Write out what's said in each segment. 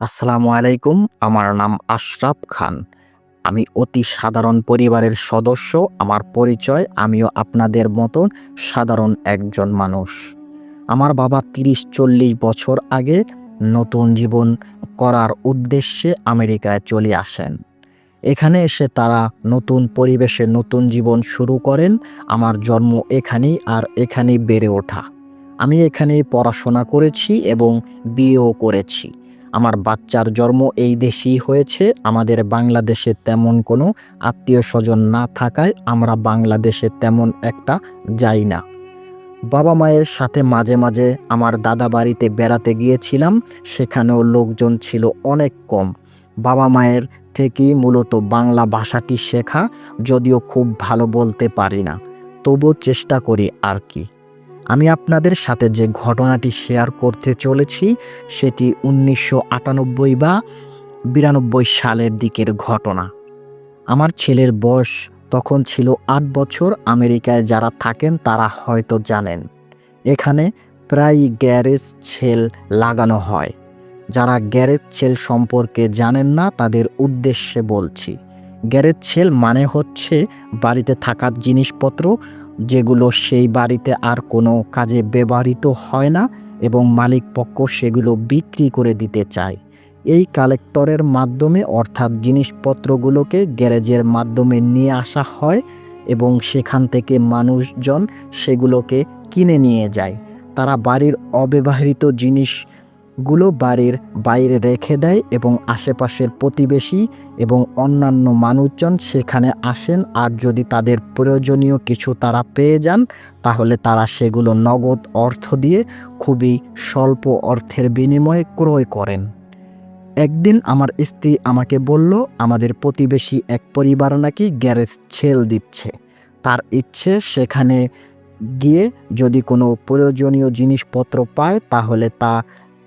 আসসালামু আলাইকুম। আমার নাম আশরাফ খান। আমি অতি সাধারণ পরিবারের সদস্য। আমার পরিচয়, আমিও আপনাদের মতন সাধারণ একজন মানুষ। আমার বাবা ৩০-৪০ বছর আগে নতুন জীবন করার উদ্দেশ্যে আমেরিকায় চলে আসেন। এখানে এসে তারা নতুন পরিবেশে নতুন জীবন শুরু করেন। আমার জন্ম এখানেই, আর এখানেই বেড়ে ওঠা। আমি এখানেই পড়াশোনা করেছি এবং বিয়েও করেছি। আমার বাচ্চার জন্ম এই দেশেই হয়েছে। আমাদের বাংলাদেশে তেমন কোনো আত্মীয়স্বজন না থাকায় আমরা বাংলাদেশে তেমন একটা যাই না। বাবা মায়ের সাথে মাঝে মাঝে আমার দাদা বাড়িতে বেড়াতে গিয়েছিলাম। সেখানেও লোকজন ছিল অনেক কম। বাবা মায়ের থেকেই মূলত বাংলা ভাষাটি শেখা, যদিও খুব ভালো বলতে পারি না, তবুও চেষ্টা করি আর কি। আমি আপনাদের সাথে যে ঘটনাটি শেয়ার করতে চলেছি সেটি ১৯৯৮ বা ৯২ সালের দিকের ঘটনা। আমার ছেলের বয়স তখন ছিল ৮ বছর। আমেরিকায় যারা থাকেন তারা হয়তো জানেন, এখানে প্রায় গ্যারেজ সেল লাগানো হয়। যারা গ্যারেজ সেল সম্পর্কে জানেন না তাদের উদ্দেশ্যে বলছি। গ্যারেজ সেল মানে হচ্ছে বাড়িতে থাকা জিনিসপত্র যেগুলো সেই বাড়িতে আর কোনো কাজে ব্যবহৃত হয় না এবং মালিক পক্ষ সেগুলো বিক্রি করে দিতে চায়। এই কালেক্টরের মাধ্যমে, অর্থাৎ জিনিসপত্রগুলোকে গ্যারেজের মাধ্যমে নিয়ে আসা হয় এবং সেখান থেকে মানুষজন সেগুলোকে কিনে নিয়ে যায়। তারা বাড়ির অব্যবহৃত জিনিসগুলো বাড়ির বাইরে রেখে দেয় এবং আশেপাশের প্রতিবেশী এবং অন্যান্য মানুষজন সেখানে আসেন, আর যদি তাদের প্রয়োজনীয় কিছু তারা পেয়ে যান তাহলে তারা সেগুলো নগদ অর্থ দিয়ে খুবই স্বল্প অর্থের বিনিময়ে ক্রয় করেন। একদিন আমার স্ত্রী আমাকে বলল, আমাদের প্রতিবেশী এক পরিবার নাকি গ্যারেজ সেল দিচ্ছে। তার ইচ্ছে সেখানে গিয়ে যদি কোনো প্রয়োজনীয় জিনিসপত্র পায় তাহলে তা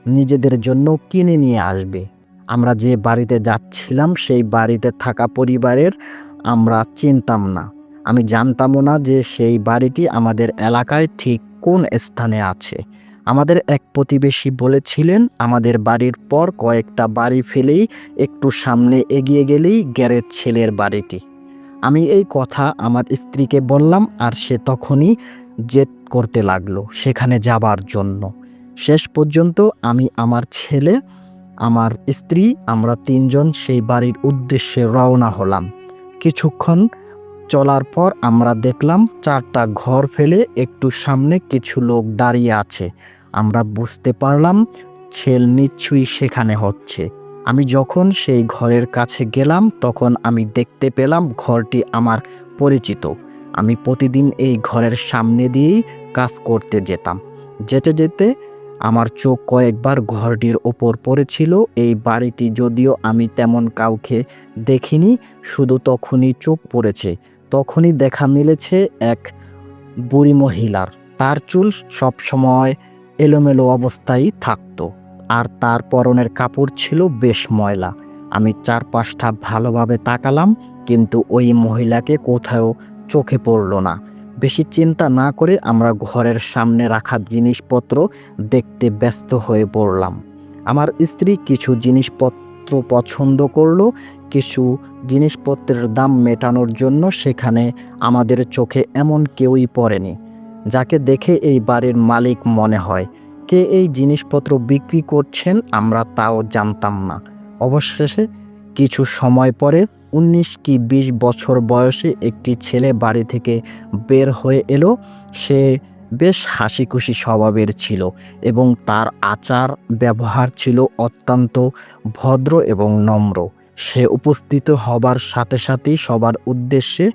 নিজেদের জন্য কিনে নিয়ে আসবে। আমরা যে বাড়িতে যাচ্ছিলাম সেই বাড়িতে থাকা পরিবারের আমরা চিনতাম না। আমি জানতামও না যে সেই বাড়িটি আমাদের এলাকায় ঠিক কোন স্থানে আছে। আমাদের এক প্রতিবেশী বলেছিলেন, আমাদের বাড়ির পর কয়েকটা বাড়ি ফেলেই একটু সামনে এগিয়ে গেলেই গ্যারেজ সেলের বাড়িটি। আমি এই কথা আমার স্ত্রীকে বললাম, আর সে তখনই জেদ করতে লাগলো সেখানে যাবার জন্য। শেষ পর্যন্ত আমি, আমার ছেলে, আমার স্ত্রী, আমরা তিনজন সেই বাড়ির উদ্দেশ্যে রওনা হলাম। কিছুক্ষণ চলার পর আমরা দেখলাম 4টা ঘর ফেলে একটু সামনে কিছু লোক দাঁড়িয়ে আছে। আমরা বুঝতে পারলাম ছেল নিশ্চয়ই সেখানে হচ্ছে। আমি যখন সেই ঘরের কাছে গেলাম তখন আমি দেখতে পেলাম ঘরটি আমার পরিচিত। আমি প্রতিদিন এই ঘরের সামনে দিয়েই কাজ করতে যেতাম। যেতে যেতে আমার চোখ কয়েকবার ঘরটির ওপর পড়েছিল। এই বাড়িটি যদিও আমি তেমন কাউকে দেখিনি, শুধু তখনই চোখ পড়েছে, তখনই দেখা মিলেছে এক বুড়ি মহিলার। তার চুল সব সময় এলোমেলো অবস্থায় থাকতো, আর তার পরনের কাপড় ছিল বেশ ময়লা। আমি চারপাশটা ভালোভাবে তাকালাম, কিন্তু ওই মহিলাকে কোথাও চোখে পড়ল না। বেশি চিন্তা না করে আমরা ঘরের সামনে রাখা জিনিসপত্র দেখতে ব্যস্ত হয়ে পড়লাম। আমার স্ত্রী কিছু জিনিসপত্র পছন্দ করলো। কিছু জিনিসপত্রের দাম মেটানোর জন্য সেখানে আমাদের চোখে এমন কেউই পড়েনি, যাকে দেখে এই বাড়ির মালিক মনে হয়। কে এই জিনিসপত্র বিক্রি করছেন আমরা তাও জানতাম না। অবশেষে কিছু সময় পরে 19 কি 20 বছর বয়সে একটি ছেলে বাড়ি থেকে বের হয়ে এলো। সে বেশ হাসিখুশি স্বভাবের ছিল এবং তার আচার ব্যবহার ছিল অত্যন্ত ভদ্র এবং নম্র। সে উপস্থিত হবার সাথে সাথেই সবার উদ্দেশ্যে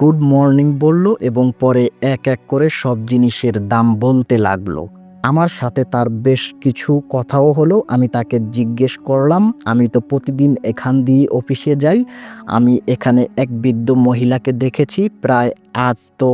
গুড মর্নিং বলল এবং পরে এক এক করে সব জিনিসের দাম বলতে লাগলো। আমার সাথে তার বেশ কিছু কথাও হলো। আমি তাকে জিজ্ঞেস করলাম, আমি তো প্রতিদিন এখান দিয়ে অফিসে যাই, আমি এখানে এক বৃদ্ধ মহিলাকে দেখেছি, প্রায় আজ তো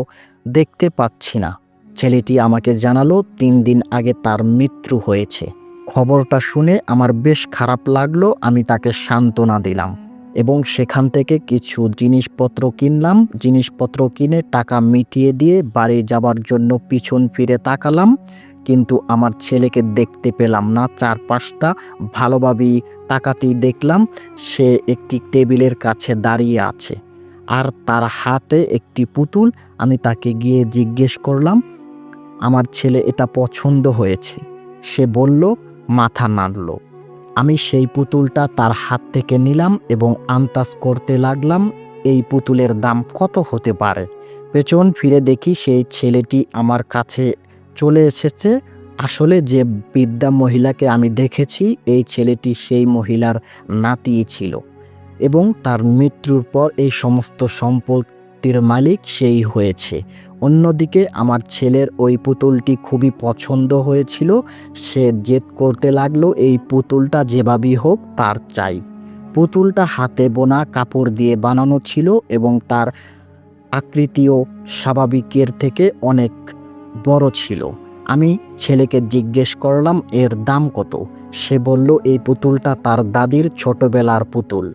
দেখতে পাচ্ছি না। ছেলেটি আমাকে জানালো 3 দিন আগে তার মৃত্যু হয়েছে। খবরটা শুনে আমার বেশ খারাপ লাগলো। আমি তাকে সান্ত্বনা দিলাম এবং সেখান থেকে কিছু জিনিসপত্র কিনলাম। জিনিসপত্র কিনে টাকা মিটিয়ে দিয়ে বাড়ি যাবার জন্য পিছন ফিরে তাকালাম, কিন্তু আমার ছেলেকে দেখতে পেলাম না। চারপাশটা ভালোভাবেই তাকাতেই দেখলাম সে একটি টেবিলের কাছে দাঁড়িয়ে আছে, আর তার হাতে একটি পুতুল। আমি তাকে গিয়ে জিজ্ঞেস করলাম, আমার ছেলে এটা পছন্দ হয়েছে। সে বলল, মাথা নাড়ল। আমি সেই পুতুলটা তার হাত থেকে নিলাম এবং আন্দাজ করতে লাগলাম এই পুতুলের দাম কত হতে পারে। পেছন ফিরে দেখি সেই ছেলেটি আমার কাছে চলে এসেছে। আসলে যে বৃদ্ধা মহিলাকে আমি দেখেছি, এই ছেলেটি সেই মহিলার নাতিই ছিল এবং তার মৃত্যুর পর এই সমস্ত সম্পত্তির মালিক সেই হয়েছে। অন্যদিকে আমার ছেলের ওই পুতুলটি খুবই পছন্দ হয়েছিল। সে জেদ করতে লাগলো এই পুতুলটা যেভাবেই হোক তার চাই। পুতুলটা হাতে বোনা কাপড় দিয়ে বানানো ছিল এবং তার আকৃতিও স্বাভাবিকের থেকে অনেক বড় ছিল। আমি ছেলেকে জিজ্ঞেস করলাম, এর দাম কত? সে বলল, এই পুতুলটা তার দাদির ছোটবেলার পুতুল।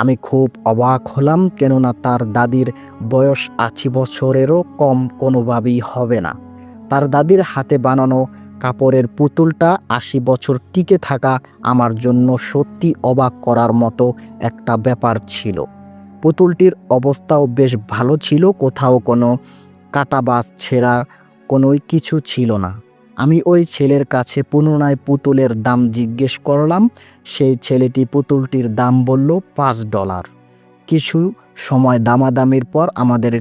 আমি খুব অবাক হলাম, কেননা তার দাদির বয়স 80 বছরেরও কম কোনোভাবেই হবে না। তার দাদির হাতে বানানো কাপড়ের পুতুলটা 80 বছর টিকে থাকা আমার জন্য সত্যি অবাক করার মতো একটা ব্যাপার ছিল। পুতুলটির অবস্থাও বেশ ভালো ছিল, কোথাও কোনো কাটা বা ছেঁড়া কোনো কিছু ছিল না। আমি ওই ছেলের কাছে পুনরায় পুতুলের দাম জিজ্ঞেস করলাম। সেই ছেলেটি পুতুলটির দাম বলল $5। কিছু সময় দামাদামির পর আমাদের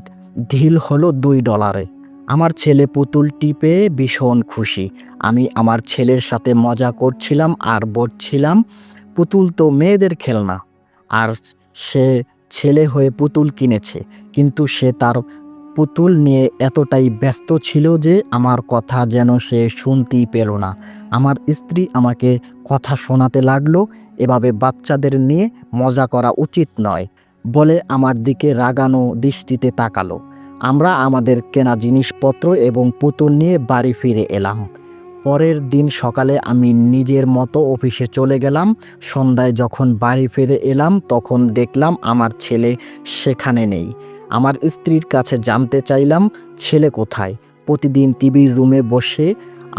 ডিল হলো $2। আমার ছেলে পুতুলটি পেয়ে ভীষণ খুশি। আমি আমার ছেলের সাথে মজা করছিলাম আর বলছিলাম, পুতুল তো মেয়েদের খেলনা, আর সে ছেলে হয়ে পুতুল কিনেছে। কিন্তু সে তার পুতুল নিয়ে এতটাই ব্যস্ত ছিল যে আমার কথা যেন সে শুনতেই পেল না। আমার স্ত্রী আমাকে কথা শোনাতে লাগলো, এভাবে বাচ্চাদের নিয়ে মজা করা উচিত নয় বলে আমার দিকে রাগানো দৃষ্টিতে তাকালো। আমরা আমাদের কেনা জিনিসপত্র এবং পুতুল নিয়ে বাড়ি ফিরে এলাম। পরের দিন সকালে আমি নিজের মতো অফিসে চলে গেলাম। সন্ধ্যায় যখন বাড়ি ফিরে এলাম তখন দেখলাম আমার ছেলে সেখানে নেই। আমার স্ত্রীর কাছে জানতে চাইলাম, ছেলে কোথায়? প্রতিদিন টিভির রুমে বসে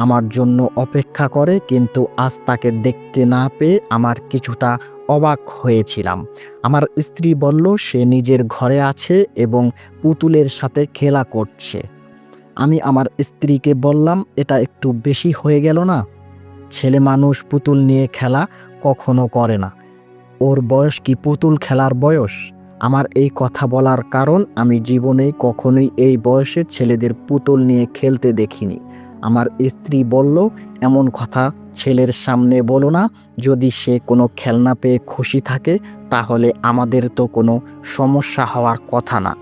আমার জন্য অপেক্ষা করে, কিন্তু আজ তাকে দেখতে না পেয়ে আমার কিছুটা অবাক হয়েছিলাম। আমার স্ত্রী বলল, সে নিজের ঘরে আছে এবং পুতুলের সাথে খেলা করছে। আমি আমার স্ত্রীকে বললাম, এটা একটু বেশি হয়ে গেল না? ছেলে মানুষ পুতুল নিয়ে খেলা কখনো করে না। ওর বয়স কি পুতুল খেলার বয়স? আমার এই কথা বলার কারণ, আমি জীবনে কখনোই এই বয়সে ছেলেদের পুতুল নিয়ে খেলতে দেখিনি। আমার স্ত্রী বলল, এমন কথা ছেলের সামনে বলো না। যদি সে কোনো খেলনা পেয়ে খুশি থাকে তাহলে আমাদের তো কোনো সমস্যা হওয়ার কথা না।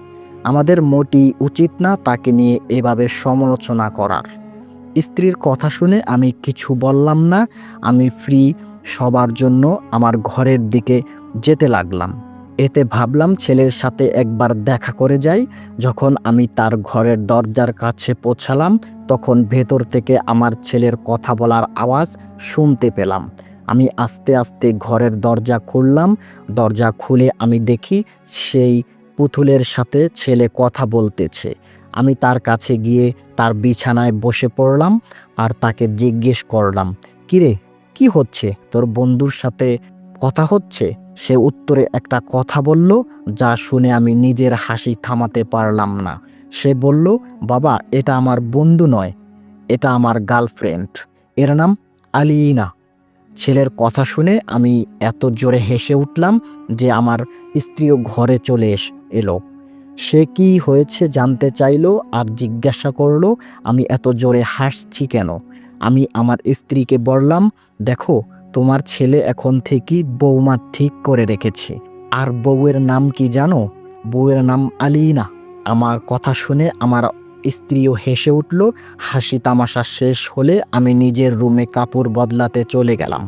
আমাদের মোটেই উচিত না তাকে নিয়ে এভাবে সমালোচনা করার। স্ত্রীর কথা শুনে আমি কিছু বললাম না। আমি ফ্রি সবার জন্য আমার ঘরের দিকে যেতে লাগলাম। এতে ভাবলাম ছেলের সাথে একবার দেখা করে যাই। যখন আমি তার ঘরের দরজার কাছে পৌঁছালাম তখন ভেতর থেকে আমার ছেলের কথা বলার আওয়াজ শুনতে পেলাম। আমি আস্তে আস্তে ঘরের দরজা খুললাম। দরজা খুলে আমি দেখি সেই পুতুলের সাথে ছেলে কথা বলতেছে। আমি তার কাছে গিয়ে তার বিছানায় বসে পড়লাম আর তাকে জিজ্ঞেস করলাম, কিরে, কি হচ্ছে? তোর বন্ধুর সাথে কথা হচ্ছে? সে উত্তরে একটা কথা বলল, যা শুনে আমি নিজের হাসি থামাতে পারলাম না। সে বলল, বাবা, এটা আমার বন্ধু নয়, এটা আমার গার্লফ্রেন্ড। এর নাম আলিনা। ছেলের কথা শুনে আমি এত জোরে হেসে উঠলাম যে আমার স্ত্রীও ঘরে চলে এলো। সে কি হয়েছে জানতে চাইলো আর জিজ্ঞাসা করলো আমি এত জোরে হাসছি কেন। আমি আমার স্ত্রীকে বললাম, দেখো, তোমার ছেলে এখন থেকেই বৌমা ঠিক করে রেখেছে। আর বউয়ের নাম কি জানো? বউয়ের নাম আলিনা। আমার কথা শুনে আমার স্ত্রীও হেসে উঠল। হাসি তামাশা শেষ হলে আমি নিজের রুমে কাপড় বদলাতে চলে গেলাম।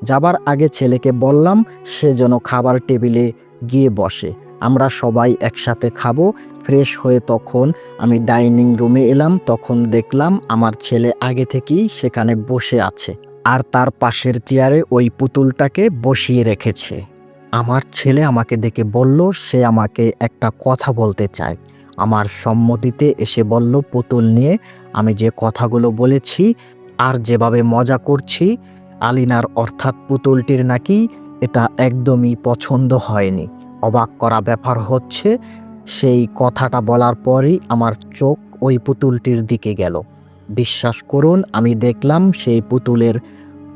যাবার আগে ছেলেকে বললাম সে যেন খাবার টেবিলে গিয়ে বসে, আমরা সবাই একসাথে খাবো। ফ্রেশ হয়ে তখন আমি ডাইনিং রুমে এলাম। তখন দেখলাম আমার ছেলে আগে থেকেই সেখানে বসে আছে আর তার পাশের চেয়ারে ওই পুতুলটাকে বসিয়ে রেখেছে। আমার ছেলে আমাকে দেখে বলল সে আমাকে একটা কথা বলতে চায়। আমার সম্মতিতে এসে বলল পুতুল নিয়ে আমি যে কথাগুলো বলেছি আর যেভাবে মজা করছি আলিনার অর্থাৎ পুতুলটির নাকি এটা একদমই পছন্দ হয়নি। অবাক করা ব্যাপার হচ্ছে সেই কথাটা বলার পরই আমার চোখ ওই পুতুলটির দিকে গেল। বিশ্বাস করুন আমি দেখলাম সেই পুতুলের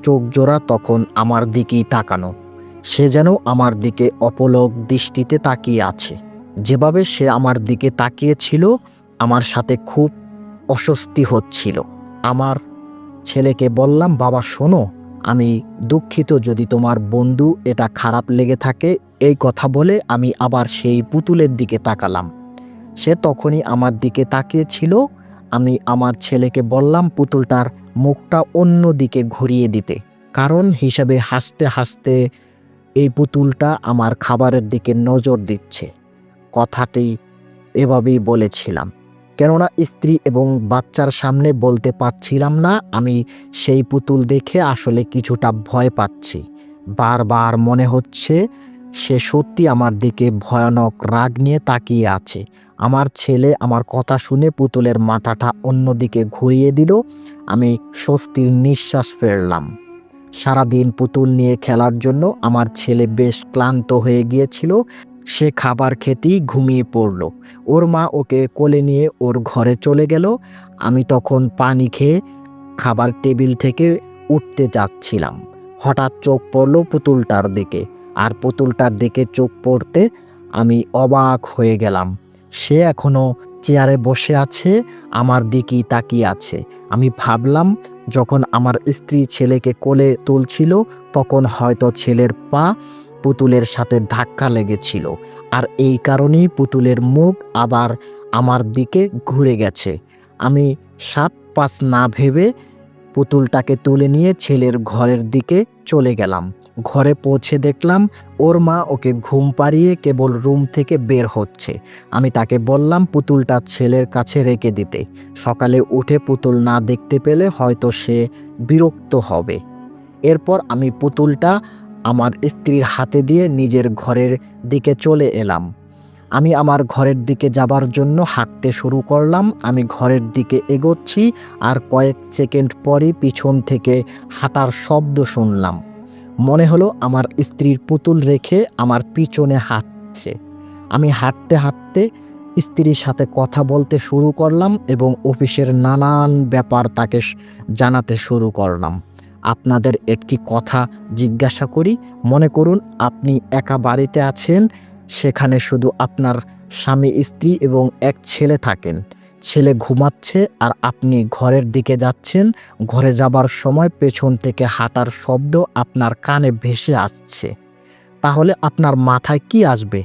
চোখ জোড়া তখন আমার দিকেই তাকানো। সে যেন আমার দিকে অপলক দৃষ্টিতে তাকিয়ে আছে। যেভাবে সে আমার দিকে তাকিয়েছিল আমার সাথে খুব অস্বস্তি হচ্ছিল। আমার ছেলেকে বললাম, বাবা শোনো, আমি দুঃখিত যদি তোমার বন্ধু এটা খারাপ লেগে থাকে। এই কথা বলে আমি আবার সেই পুতুলের দিকে তাকালাম। সে তখনই আমার দিকে তাকিয়েছিল। আমি আমার ছেলেকে বললাম পুতুলটার মুখটা অন্য দিকে ঘুরিয়ে দিতে, কারণ হিসাবে হাসতে হাসতে এই পুতুলটা আমার খাবারের দিকে নজর দিচ্ছে। কথাটি এভাবেই বলেছিলাম, কেননা স্ত্রী এবং বাচ্চার সামনে বলতে পারছিলাম না আমি সেই পুতুল দেখে আসলে কিছুটা ভয় পাচ্ছি। বারবার মনে হচ্ছে সে সত্যি আমার দিকে ভয়ানক রাগ নিয়ে তাকিয়ে আছে। আমার ছেলে আমার কথা শুনে পুতুলের মাথাটা অন্যদিকে ঘুরিয়ে দিল। আমি স্বস্তির নিঃশ্বাস ফেললাম। সারাদিন পুতুল নিয়ে খেলার জন্য আমার ছেলে বেশ ক্লান্ত হয়ে গিয়েছিল। সে খাবার খেতেই ঘুমিয়ে পড়ল। ওর মা ওকে কোলে নিয়ে ওর ঘরে চলে গেল। আমি তখন পানি খেয়ে খাবার টেবিল থেকে উঠতে যাচ্ছিলাম। হঠাৎ চোখ পড়ল পুতুলটার দিকে, আর পুতুলটার দিকে চোখ পড়তে আমি অবাক হয়ে গেলাম। সে এখনো চেয়ারে বসে আছে, আমার দিকেই তাকিয়ে আছে। আমি ভাবলাম যখন আমার স্ত্রী ছেলেকে কোলে তুলছিল তখন হয়তো ছেলের পা পুতুলের সাথে ধাক্কা লেগেছিল, আর এই কারণেই পুতুলের মুখ আবার আমার দিকে ঘুরে গেছে। আমি সাত পাঁচ না ভেবে পুতুলটাকে তুলে নিয়ে ছেলের ঘরের দিকে চলে গেলাম। ঘরে পৌঁছে দেখলাম ওর মা ওকে ঘুম পাড়িয়ে কেবল রুম থেকে বের হচ্ছে। আমি তাকে বললাম পুতুলটা ছেলের কাছে রেখে দিতে। সকালে উঠে পুতুল না দেখতে পেলে হয়তো সে বিরক্ত হবে। এরপর আমি পুতুলটা আমার স্ত্রীর হাতে দিয়ে নিজের ঘরের দিকে চলে এলাম। আমি আমার ঘরের দিকে যাবার জন্য হাঁটতে শুরু করলাম। আমি ঘরের দিকে এগোচ্ছি, আর কয়েক সেকেন্ড পরই পিছন থেকে হাঁটার শব্দ শুনলাম। মনে হলো আমার স্ত্রীর পুতুল রেখে আমার পিছনে হাঁটছে। আমি হাঁটতে হাঁটতে স্ত্রীর সাথে কথা বলতে শুরু করলাম এবং অফিসের নানান ব্যাপার তাকে জানাতে শুরু করলাম। আপনাদের একটি কথা জিজ্ঞাসা করি, মনে করুন আপনি একা বাড়িতে আছেন, সেখানে শুধু আপনার স্বামী স্ত্রী এবং এক ছেলে থাকেন। ছেলে ঘুমাচ্ছে আর আপনি ঘরের দিকে যাচ্ছেন। ঘরে যাবার সময় পেছন থেকে হাঁটার শব্দ আপনার কানে ভেসে আসছে। তাহলে আপনার মাথায় কি আসবে?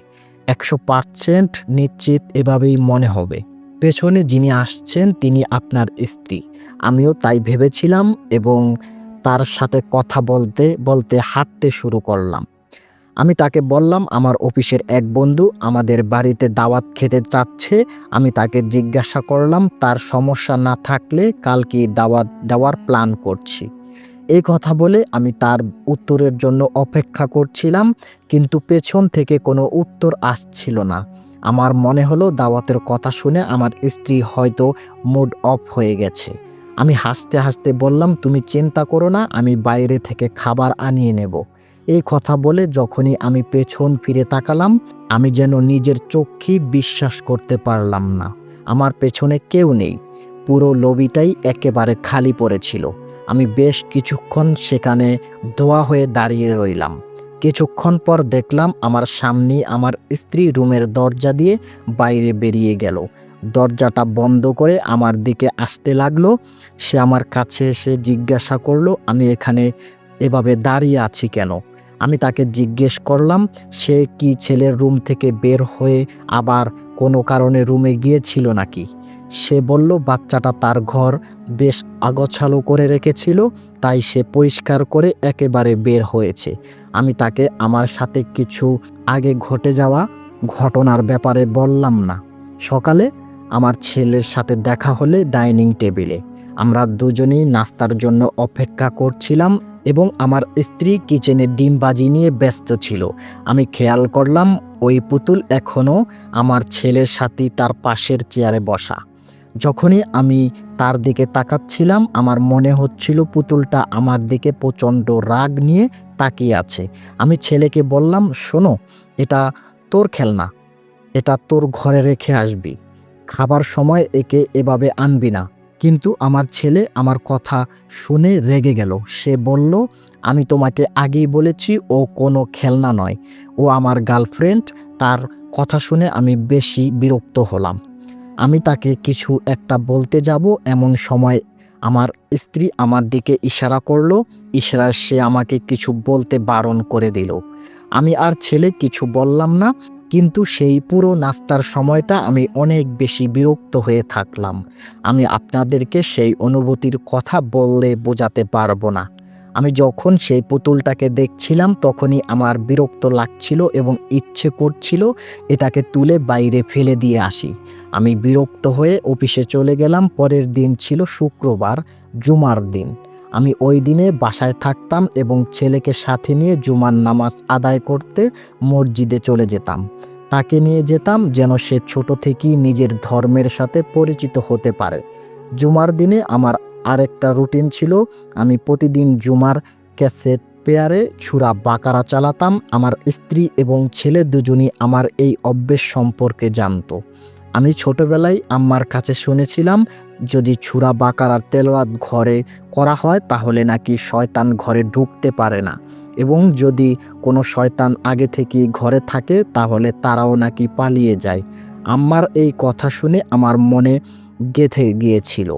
100% নিশ্চিত এভাবেই মনে হবে পেছনে যিনি আসছেন তিনি আপনার স্ত্রী। আমিও তাই ভেবেছিলাম এবং তার সাথে কথা বলতে বলতে হাঁটতে শুরু করলাম। আমি তাকে বললাম আমার অফিসের এক বন্ধু আমাদের বাড়িতে দাওয়াত খেতে চাচ্ছে। আমি তাকে জিজ্ঞাসা করলাম তার সমস্যা না থাকলে কালকে দাওয়াত দেওয়ার প্ল্যান করছি। এই কথা বলে আমি তার উত্তরের জন্য অপেক্ষা করছিলাম, কিন্তু পেছন থেকে কোনো উত্তর আসছিল না। আমার মনে হলো দাওয়াতের কথা শুনে আমার স্ত্রী হয়তো মুড অফ হয়ে গেছে। আমি হাসতে হাসতে বললাম, তুমি চিন্তা করো না, আমি বাইরে থেকে খাবার আনিয়ে নেব। এই কথা বলে যখনই আমি পেছন ফিরে তাকালাম আমি যেন নিজের চোখেই বিশ্বাস করতে পারলাম না। আমার পেছনে কেউ নেই। পুরো লবিটাই একেবারে খালি পড়েছিল। আমি বেশ কিছুক্ষণ সেখানে ধোয়া হয়ে দাঁড়িয়ে রইলাম। কিছুক্ষণ পর দেখলাম আমার সামনেই আমার স্ত্রী রুমের দরজা দিয়ে বাইরে বেরিয়ে গেল। দরজাটা বন্ধ করে আমার দিকে আসতে লাগলো। সে আমার কাছে এসে জিজ্ঞাসা করলো আমি এখানে এভাবে দাঁড়িয়ে আছি কেন। আমি তাকে জিজ্ঞেস করলাম সে কি ছেলের রুম থেকে বের হয়ে আবার কোনো কারণে রুমে গিয়েছিল নাকি। সে বলল বাচ্চাটা তার ঘর বেশ আগোছালো করে রেখেছিল, তাই সে পরিষ্কার করে একেবারে বের হয়েছে। আমি তাকে আমার সাথে কিছু আগে ঘটে যাওয়া ঘটনার ব্যাপারে বললাম না। সকালে আমার ছেলের সাথে দেখা হলে ডাইনিং টেবিলে আমরা দুজনেই নাস্তার জন্য অপেক্ষা করছিলাম। এবং আমার স্ত্রী কিচেনে ডিম ভাজি নিয়ে ব্যস্ত ছিল। আমি খেয়াল করলাম ওই পুতুল এখনও আমার ছেলের সাথে তার পাশের চেয়ারে বসা। যখনই আমি তার দিকে তাকাচ্ছিলাম আমার মনে হচ্ছিল পুতুলটা আমার দিকে প্রচণ্ড রাগ নিয়ে তাকিয়ে আছে। আমি ছেলেকে বললাম, শোনো, এটা তোর খেলনা, এটা তোর ঘরে রেখে আসবি, খাবার সময় একে এভাবে আনবি না। কিন্তু আমার ছেলে আমার কথা শুনে রেগে গেল। সে বলল, আমি তোমাকে আগেই বলেছি ও কোনো খেলনা নয়, ও আমার গার্লফ্রেন্ড। তার কথা শুনে আমি বেশি বিরক্ত হলাম। আমি তাকে কিছু একটা বলতে যাব এমন সময় আমার স্ত্রী আমার দিকে ইশারা করলো। ইশারায় সে আমাকে কিছু বলতে বারণ করে দিল। আমি আর ছেলে কিছু বললাম না, কিন্তু সেই পুরো নাস্তার সময়টা আমি অনেক বেশি বিরক্ত হয়ে থাকলাম। আমি আপনাদেরকে সেই অনুভূতির কথা বললে বোঝাতে পারবো না। আমি যখন সেই পুতুলটাকে দেখছিলাম তখনই আমার বিরক্ত লাগছিল এবং ইচ্ছে করছিল এটাকে তুলে বাইরে ফেলে দিয়ে আসি। আমি বিরক্ত হয়ে অফিসে চলে গেলাম। পরের দিন ছিল শুক্রবার, জুমার দিন। আমি ওই দিনে বাসায় থাকতাম এবং ছেলেকে সাথে নিয়ে জুমার নামাজ আদায় করতে মসজিদে চলে যেতাম। তাকে নিয়ে যেতাম যেন সে ছোট থেকেই নিজের ধর্মের সাথে পরিচিত হতে পারে। জুমার দিনে আমার আরেকটা রুটিন ছিল, আমি প্রতিদিন জুমার ক্যাসেট প্লেয়ারে সূরা বাকারা চালাতাম। আমার স্ত্রী এবং ছেলে দুজনই আমার এই অভ্যেস সম্পর্কে জানতো। আমি ছোটবেলায় আম্মার কাছে শুনেছিলাম যদি সূরা বাকারার তেলাওয়াত ঘরে করা হয় তাহলে নাকি শয়তান ঘরে ঢুকতে পারে না, এবং যদি কোনো শয়তান আগে থেকেই ঘরে থাকে তাহলে তারাও নাকি পালিয়ে যায়। আম্মার এই কথা শুনে আমার মনে গেঁথে গিয়েছিল,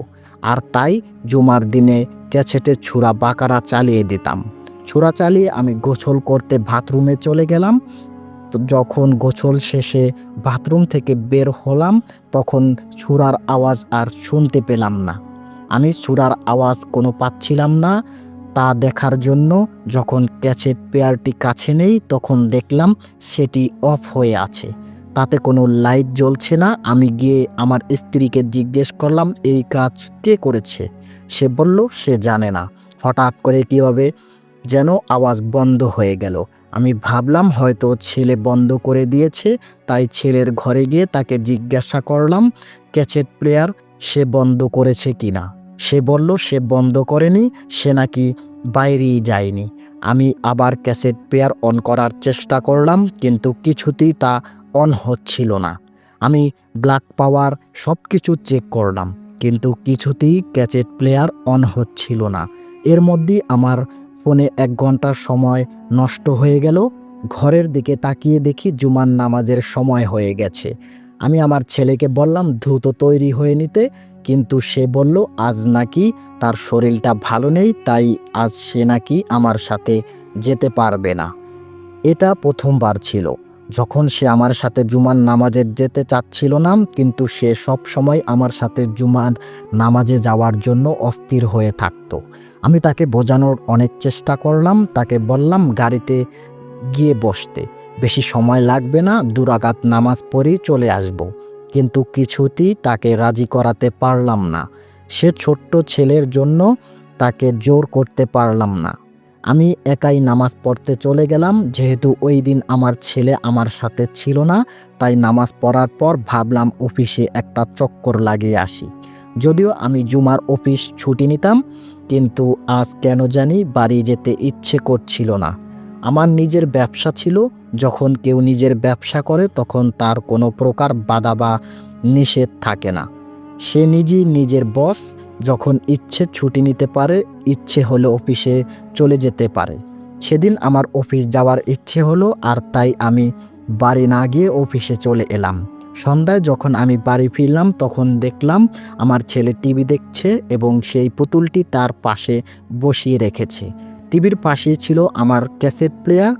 আর তাই জুমার দিনে ক্যাসেটে সূরা বাকারা চালিয়ে দিতাম। সূরা চালিয়ে আমি গোসল করতে বাথরুমে চলে গেলাম। তো যখন গোসল শেষে বাথরুম থেকে বের হলাম তখন সূরার আওয়াজ আর শুনতে পেলাম না। আমি সূরার আওয়াজ কোনো পাচ্ছিলাম না। তা দেখার জন্য যখন ক্যাসেট প্লেয়ারটি কাছে নেই তখন দেখলাম সেটি অফ হয়ে আছে, তাতে কোনো লাইট জ্বলছে না। আমি গিয়ে আমার স্ত্রীকে জিজ্ঞেস করলাম এই কাজ কে করেছে। সে বলল সে জানে না, হঠাৎ করে কীভাবে যেন আওয়াজ বন্ধ হয়ে গেল। আমি ভাবলাম হয়তো ছেলে বন্ধ করে দিয়েছে, তাই ছেলের ঘরে গিয়ে তাকে জিজ্ঞাসা করলাম ক্যাসেট প্লেয়ার সে বন্ধ করেছে কিনা। সে বলল সে বন্ধ করেনি, সে নাকি বাইরেই যায়নি। আমি আবার ক্যাসেট প্লেয়ার অন করার চেষ্টা করলাম কিন্তু কিছুতেই তা অন হচ্ছিল না। আমি ব্ল্যাক পাওয়ার সব কিছু চেক করলাম কিন্তু কিছুতেই ক্যাসেট প্লেয়ার অন হচ্ছিল না। এর মধ্যেই আমার ফোনে 1 ঘন্টার সময় নষ্ট হয়ে গেল। ঘরের দিকে তাকিয়ে দেখি জুমার নামাজের সময় হয়ে গেছে। আমি আমার ছেলেকে বললাম দ্রুত তৈরি হয়ে নিতে, কিন্তু সে বলল আজ নাকি তার শরীরটা ভালো নেই, তাই আজ সে নাকি আমার সাথে যেতে পারবে না। এটা প্রথমবার ছিল যখন সে আমার সাথে জুমার নামাজে যেতে চাচ্ছিল না, কিন্তু সে সব সময় আমার সাথে জুমার নামাজে যাওয়ার জন্য অস্থির হয়ে থাকতো। আমি তাকে বোঝানোর অনেক চেষ্টা করলাম, তাকে বললাম গাড়িতে গিয়ে বসতে, বেশি সময় লাগবে না, 2 রাকাত নামাজ পড়েই চলে আসব। কিন্তু কিছুতেই তাকে রাজি করাতে পারলাম না। সে ছোট্ট ছেলের জন্য তাকে জোর করতে পারলাম না। আমি একাই নামাজ পড়তে চলে গেলাম। যেহেতু ওই দিন আমার ছেলে আমার সাথে ছিল না, তাই নামাজ পড়ার পর ভাবলাম অফিসে একটা চক্কর লাগিয়ে আসি। যদিও আমি জুমার অফিস ছুটি নিতাম, কিন্তু আজ কেন জানি বাড়ি যেতে ইচ্ছে করছিল না। আমার নিজের ব্যবসা ছিল, যখন কেউ নিজের ব্যবসা করে তখন তার কোনো প্রকার বাধা বা নিষেধ থাকে না। সে নিজেই নিজের বস, যখন ইচ্ছে ছুটি নিতে পারে, ইচ্ছে হলে অফিসে চলে যেতে পারে। সেদিন আমার অফিস যাওয়ার ইচ্ছে হলো, আর তাই আমি বাড়ি না গিয়ে অফিসে চলে এলাম। সন্ধ্যায় যখন আমি বাড়ি ফিরলাম তখন দেখলাম আমার ছেলে টিভি দেখছে এবং সেই পুতুলটি তার পাশে বসিয়ে রেখেছে। টিভির পাশেই ছিল আমার ক্যাসেট প্লেয়ার।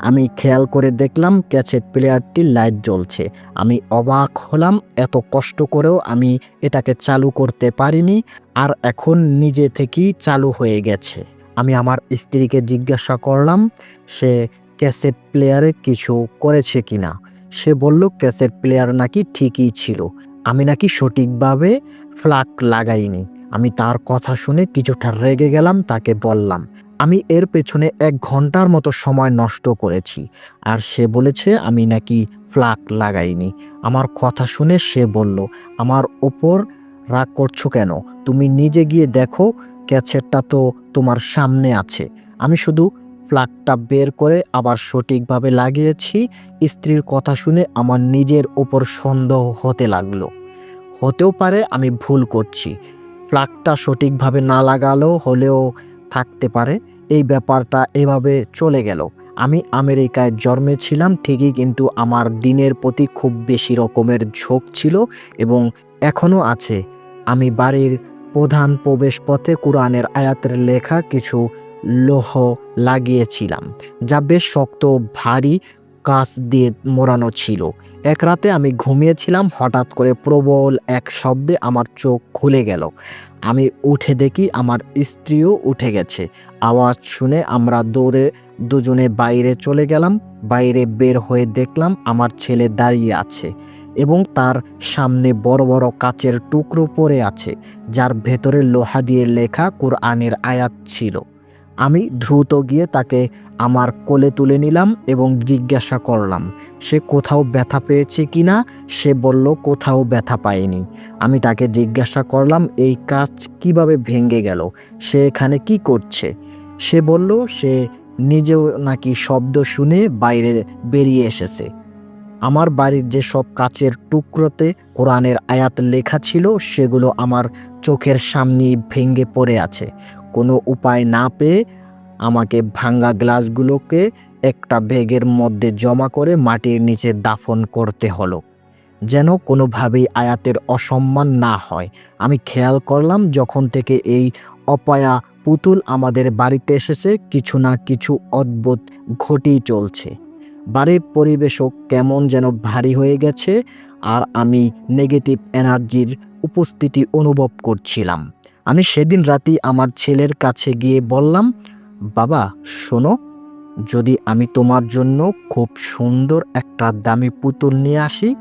আমি খেয়াল করে দেখলাম ক্যাসেট প্লেয়ারটির লাইট জ্বলছে। আমি অবাক হলাম, এত কষ্ট করেও আমি এটাকে চালু করতে পারিনি, আর এখন নিজে থেকেই চালু হয়ে গেছে। আমি আমার স্ত্রীকে জিজ্ঞাসা করলাম সে ক্যাসেট প্লেয়ারে কিছু করেছে কিনা। সে বলল ক্যাসেট প্লেয়ার নাকি ঠিকই ছিল, আমি নাকি সঠিকভাবে প্লাগ লাগাইনি। আমি তার কথা শুনে কিছুটা রেগে গেলাম। তাকে বললাম আমি এর পেছনে ১ ঘন্টার মতো সময় নষ্ট করেছি। আর সে বলেছে আমি নাকি প্লাগ লাগাইনি। আমার কথা শুনে সে বলল, "আমার ওপর রাগ করছো কেন? তুমি নিজে গিয়ে দেখো, ক্যাছেটটা তো তোমার সামনে আছে।" আমি শুধু প্লাগটা বের করে আবার সঠিকভাবে লাগিয়েছি। স্ত্রীর কথা শুনে আমার নিজের ওপর সন্দেহ হতে লাগলো। হতেও পারে আমি ভুল করছি। প্লাগটা সঠিকভাবে না লাগালেও হলেও থাকতে পারে। এই ব্যাপারটা এভাবে চলে গেল। আমি আমেরিকায় জন্মেছিলাম ঠিকই, কিন্তু আমার দিনের প্রতি খুব বেশি রকমের ঝোঁক ছিল এবং এখনও আছে। আমি বাড়ির প্রধান প্রবেশপথে কোরআনের আয়াতের লেখা কিছু লৌহ লাগিয়েছিলাম, যা বেশ শক্ত ও ভারী কাঁচ দিয়ে মোড়ানো ছিল। এক রাতে আমি ঘুমিয়েছিলাম, হঠাৎ করে প্রবল এক শব্দে আমার চোখ খুলে গেল। আমি উঠে দেখি আমার স্ত্রীও উঠে গেছে। আওয়াজ শুনে আমরা দৌড়ে দুজনে বাইরে চলে গেলাম। বাইরে বের হয়ে দেখলাম আমার ছেলে দাঁড়িয়ে আছে এবং তার সামনে বড় বড় কাচের টুকরো পড়ে আছে, যার ভেতরে লোহা দিয়ে লেখা কোরআনের আয়াত ছিল। আমি দ্রুত গিয়ে তাকে আমার কোলে তুলে নিলাম এবং জিজ্ঞাসা করলাম সে কোথাও ব্যথা পেয়েছে কিনা। সে বলল কোথাও ব্যথা পায়নি। আমি তাকে জিজ্ঞাসা করলাম এই কাঁচ কিভাবে ভেঙে গেল, সে এখানে কি করছে। সে বলল সে নিজেও নাকি শব্দ শুনে বাইরে বেরিয়ে এসেছে। আমার বাড়ির যেসব কাচের টুকরোতে কোরআনের আয়াত লেখা ছিল সেগুলো আমার চোখের সামনেই ভেঙে পড়ে আছে। কোনো উপায় না পেয়ে আমাকে ভাঙা গ্লাসগুলোকে একটা ব্যাগের মধ্যে জমা করে মাটির নিচে দাফন করতে হলো, যেন কোনোভাবেই আয়াতের অসম্মান না হয়। আমি খেয়াল করলাম যখন থেকে এই অপয়া পুতুল আমাদের বাড়িতে এসেছে, কিছু না কিছু অদ্ভুত ঘটেই চলছে। বাড়ির পরিবেশও কেমন যেন ভারী হয়ে গেছে আর আমি নেগেটিভ এনার্জির উপস্থিতি অনুভব করছিলাম। আমি সেদিন রাতেই আমার ছেলের কাছে গিয়ে বললাম, "বাবা শোনো, যদি আমি তোমার জন্য খুব সুন্দর একটা দামি পুতুল নিয়ে আসি,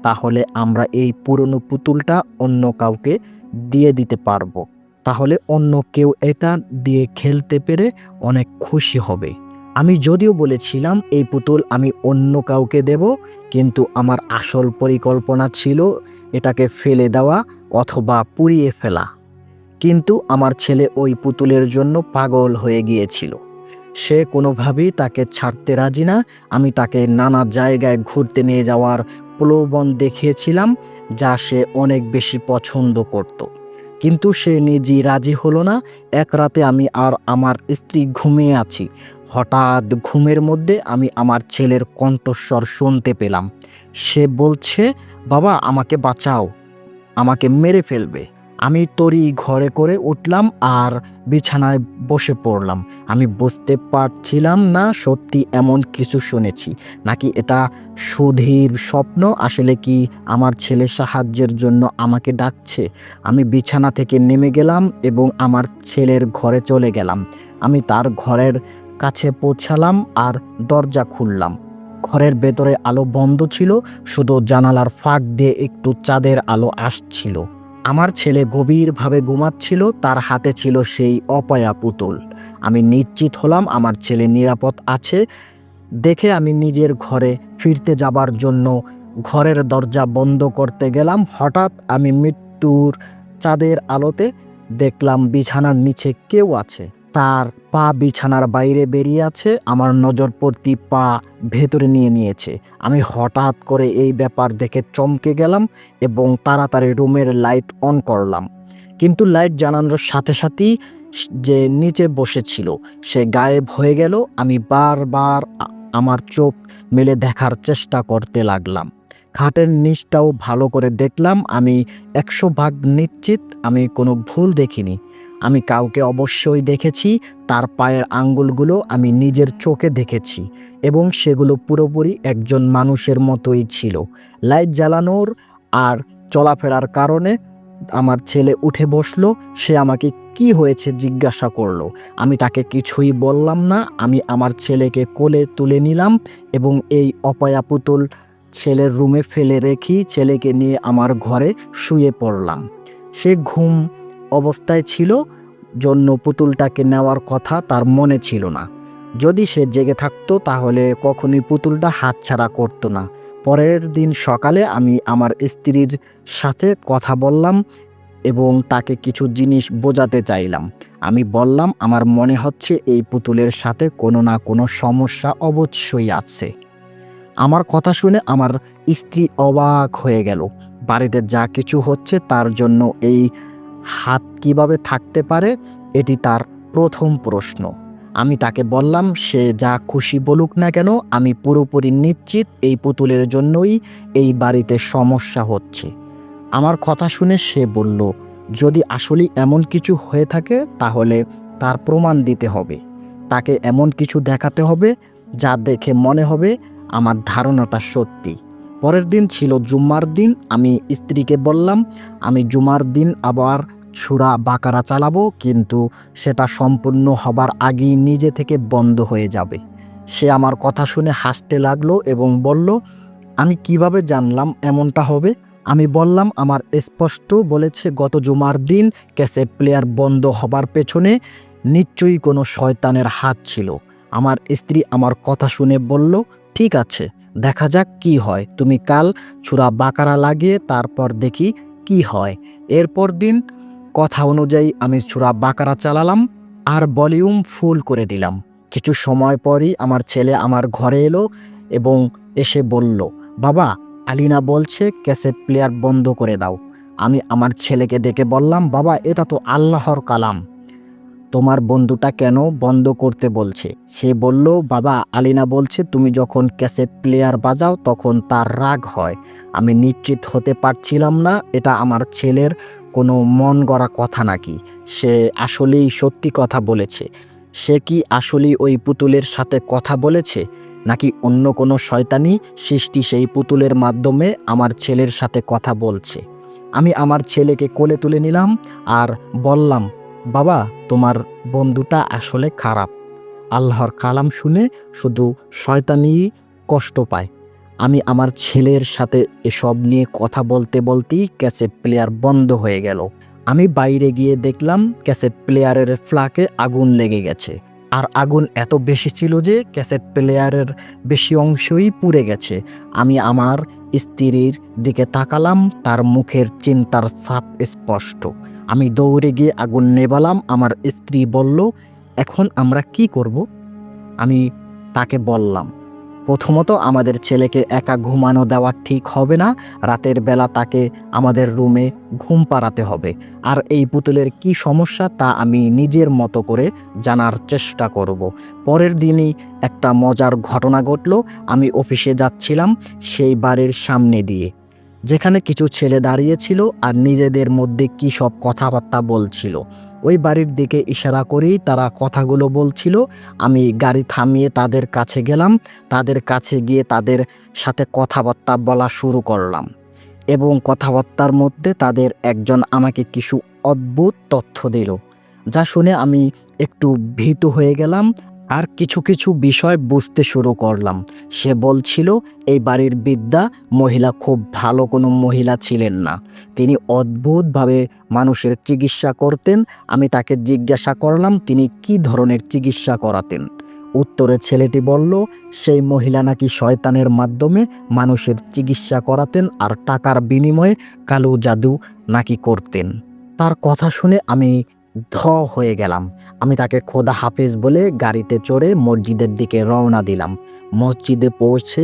তাহলে আমরা এই পুরনো পুতুলটা অন্য কাউকে দিয়ে দিতে পারবো। তাহলে অন্য কেউ এটা দিয়ে খেলতে পেরে অনেক খুশি হবে।" আমি যদিও বলেছিলাম এই পুতুল আমি অন্য কাউকে দেব, কিন্তু আমার আসল পরিকল্পনা ছিল এটাকে ফেলে দেওয়া অথবা পুড়িয়ে ফেলা। কিন্তু আমার ছেলে ওই পুতুলের জন্য পাগল হয়ে গিয়েছিল। সে কোনোভাবেই তাকে ছাড়তে রাজি না। আমি তাকে নানা জায়গায় ঘুরতে নিয়ে যাওয়ার প্রলোভন দেখিয়েছিলাম, যা সে অনেক বেশি পছন্দ করত। কিন্তু সে নিজেই রাজি হলো না। এক রাতে আমি আর আমার স্ত্রী ঘুমিয়ে আছি। হঠাৎ ঘুমের মধ্যে আমি আমার ছেলের কণ্ঠস্বর শুনতে পেলাম। সে বলছে, "বাবা আমাকে বাঁচাও, আমাকে মেরে ফেলবে।" আমি তড়ি ঘরে করে উঠলাম আর বিছানায় বসে পড়লাম। আমি বুঝতে পারছিলাম না সত্যি এমন কিছু শুনেছি নাকি এটা সুধীর স্বপ্ন। আসলে কি আমার ছেলে সাহায্যের জন্য আমাকে ডাকছে? আমি বিছানা থেকে নেমে গেলাম এবং আমার ছেলের ঘরে চলে গেলাম। আমি তার ঘরের কাছে পৌঁছালাম আর দরজা খুললাম। ঘরের ভেতরে আলো বন্ধ ছিল, শুধু জানালার ফাঁক দিয়ে একটু চাঁদের আলো আসছিল। আমার ছেলে গভীরভাবে ঘুমাচ্ছিল, তার হাতে ছিল সেই অপয়া পুতুল। আমি নিশ্চিত হলাম আমার ছেলে নিরাপদ আছে দেখে আমি নিজের ঘরে ফিরতে যাবার জন্য ঘরের দরজা বন্ধ করতে গেলাম। হঠাৎ আমি মৃত্যুর চাঁদের আলোতে দেখলাম বিছানার নিচে কেউ আছে। তার পা বিছানার বাইরে বেরিয়ে আছে। আমার নজর পড়তেই পা ভেতরে নিয়ে নিয়েছে। আমি হঠাৎ করে এই ব্যাপার দেখে চমকে গেলাম এবং তাড়াতাড়ি রুমের লাইট অন করলাম। কিন্তু লাইট জ্বালানোর সাথে সাথেই যে নিচে বসেছিল সে গায়েব হয়ে গেল। আমি বারবার আমার চোখ মেলে দেখার চেষ্টা করতে লাগলাম। খাটের নিচটাও ভালো করে দেখলাম। আমি 100% নিশ্চিত আমি কোনো ভুল দেখিনি। আমি কাউকে অবশ্যই দেখেছি। তার পায়ের আঙ্গুলগুলো আমি নিজের চোখে দেখেছি এবং সেগুলো পুরোপুরি একজন মানুষের মতোই ছিল। লাইট জ্বালানোর আর চলাফেরার কারণে আমার ছেলে উঠে বসলো। সে আমাকে কি হয়েছে জিজ্ঞাসা করলো। আমি তাকে কিছুই বললাম না। আমি আমার ছেলেকে কোলে তুলে নিলাম এবং এই অপয়া পুতুল ছেলের রুমে ফেলে রেখেই ছেলেকে নিয়ে আমার ঘরে শুয়ে পড়লাম। সে ঘুম অবস্থায় ছিল। জন্য পুতুলটাকে নেওয়ার কথা তার মনে ছিল না। যদি সে জেগে থাকতো তাহলে কখনোই পুতুলটা হাতছাড়া করতো না। পরের দিন সকালে আমি আমার স্ত্রীর সাথে কথা বললাম এবং তাকে কিছু জিনিস বোঝাতে চাইলাম। আমি বললাম, আমার মনে হচ্ছে এই পুতুলের সাথে কোনো না কোনো সমস্যা অবশ্যই আছে। আমার কথা শুনে আমার স্ত্রী অবাক হয়ে গেল। বাড়িতে যা কিছু হচ্ছে তার জন্য এই হাত কিভাবে থাকতে পারে, এটি তার প্রথম প্রশ্ন। আমি তাকে বললাম, সে যা খুশি বলুক না কেন, আমি পুরোপুরি নিশ্চিত এই পুতুলের জন্যই এই বাড়িতে সমস্যা হচ্ছে। আমার কথা শুনে সে বলল, যদি আসলেই এমন কিছু হয়ে থাকে তাহলে তার প্রমাণ দিতে হবে। তাকে এমন কিছু দেখাতে হবে যা দেখে মনে হবে আমার ধারণাটা সত্যি। পরের দিন ছিল জুম্মার দিন। আমি স্ত্রীকে বললাম, আমি জুমার দিন আবার সূরা বাকারা চালাবো, কিন্তু সেটা সম্পূর্ণ হবার আগেই নিজে থেকে বন্ধ হয়ে যাবে। সে আমার কথা শুনে হাসতে লাগলো এবং বলল, আমি কিভাবে জানলাম এমনটা হবে? আমি বললাম, আমার স্পষ্ট বলেছে গত জুমার দিন ক্যাসেট প্লেয়ার বন্ধ হবার পেছনে নিশ্চয়ই কোনো শয়তানের হাত ছিল। আমার স্ত্রী আমার কথা শুনে বলল, ঠিক আছে, দেখা যাক কি হয়। তুমি কাল সূরা বাকারা লাগিয়ে তারপর দেখি কি হয়। এরপর দিন কথা অনুযায়ী আমি সূরা বাকারা চালালাম আর ভলিউম ফুল করে দিলাম। কিছু সময় পরই আমার ছেলে আমার ঘরে এলো এবং এসে বলল, বাবা, আলিনা বলছে ক্যাসেট প্লেয়ার বন্ধ করে দাও। আমি আমার ছেলেকে ডেকে বললাম, বাবা, এটা তো আল্লাহর কালাম, তোমার বন্ধুটা কেন বন্ধ করতে বলছে? সে বলল, বাবা, আলিনা বলছে তুমি যখন ক্যাসেট প্লেয়ার বাজাও তখন তার রাগ হয়। আমি নিশ্চিত হতে পারছিলাম না এটা আমার ছেলের কোনো মন গড়া কথা নাকি সে আসলেই সত্যি কথা বলেছে। সে কি আসলেই ওই পুতুলের সাথে কথা বলেছে, নাকি অন্য কোনো শয়তানি সৃষ্টি সেই পুতুলের মাধ্যমে আমার ছেলের সাথে কথা বলছে? আমি আমার ছেলেকে কোলে তুলে নিলাম আর বললাম, বাবা, তোমার বন্ধুটা আসলে খারাপ। আল্লাহর কালাম শুনে শুধু শয়তানিই কষ্ট পায়। আমি আমার ছেলের সাথে এসব নিয়ে কথা বলতে বলতেই ক্যাসেট প্লেয়ার বন্ধ হয়ে গেল। আমি বাইরে গিয়ে দেখলাম ক্যাসেট প্লেয়ারের ফ্ল্যাগে আগুন লেগে গেছে। আর আগুন এত বেশি ছিল যে ক্যাসেট প্লেয়ারের বেশি অংশই পুড়ে গেছে। আমি আমার স্ত্রীর দিকে তাকালাম, তার মুখের চিন্তার ছাপ স্পষ্ট। আমি দৌড়ে গিয়ে আগুন নেভালাম। আমার স্ত্রী বলল, এখন আমরা কি করব? আমি তাকে বললাম, প্রথমত আমাদের ছেলেকে একা ঘুমানো দেওয়া ঠিক হবে না। রাতের বেলা তাকে আমাদের রুমে ঘুম পাড়াতে হবে। আর এই পুতুলের কি সমস্যা তা আমি নিজের মতো করে জানার চেষ্টা করব। পরের দিনই একটা মজার ঘটনা ঘটল। আমি অফিসে যাচ্ছিলাম সেই বাড়ির সামনে দিয়ে, যেখানে কিছু ছেলে দাঁড়িয়েছিল আর নিজেদের মধ্যে কী সব কথাবার্তা বলছিল। ওই বাড়ির দিকে ইশারা করেই তারা কথাগুলো বলছিল। আমি গাড়ি থামিয়ে তাদের কাছে গেলাম। তাদের কাছে গিয়ে তাদের সাথে কথাবার্তা বলা শুরু করলাম এবং কথাবার্তার মধ্যে তাদের একজন আমাকে কিছু অদ্ভুত তথ্য দিল, যা শুনে আমি একটু ভীত হয়ে গেলাম আর কিছু কিছু বিষয় বুঝতে শুরু করলাম। সে বলছিল এই বাড়ির বৃদ্ধা মহিলা খুব ভালো কোনো মহিলা ছিলেন না। তিনি অদ্ভুতভাবে মানুষের চিকিৎসা করতেন। আমি তাকে জিজ্ঞাসা করলাম তিনি কী ধরনের চিকিৎসা করাতেন। উত্তরে ছেলেটি বলল, সেই মহিলা নাকি শয়তানের মাধ্যমে মানুষের চিকিৎসা করাতেন আর টাকার বিনিময়ে কালো জাদু নাকি করতেন। তার কথা শুনে আমি ধ হয়ে গেলাম। আমি তাকে খোদা হাফেজ বলে গাড়িতে চড়ে মসজিদের দিকে রওনা দিলাম। মসজিদে পৌঁছে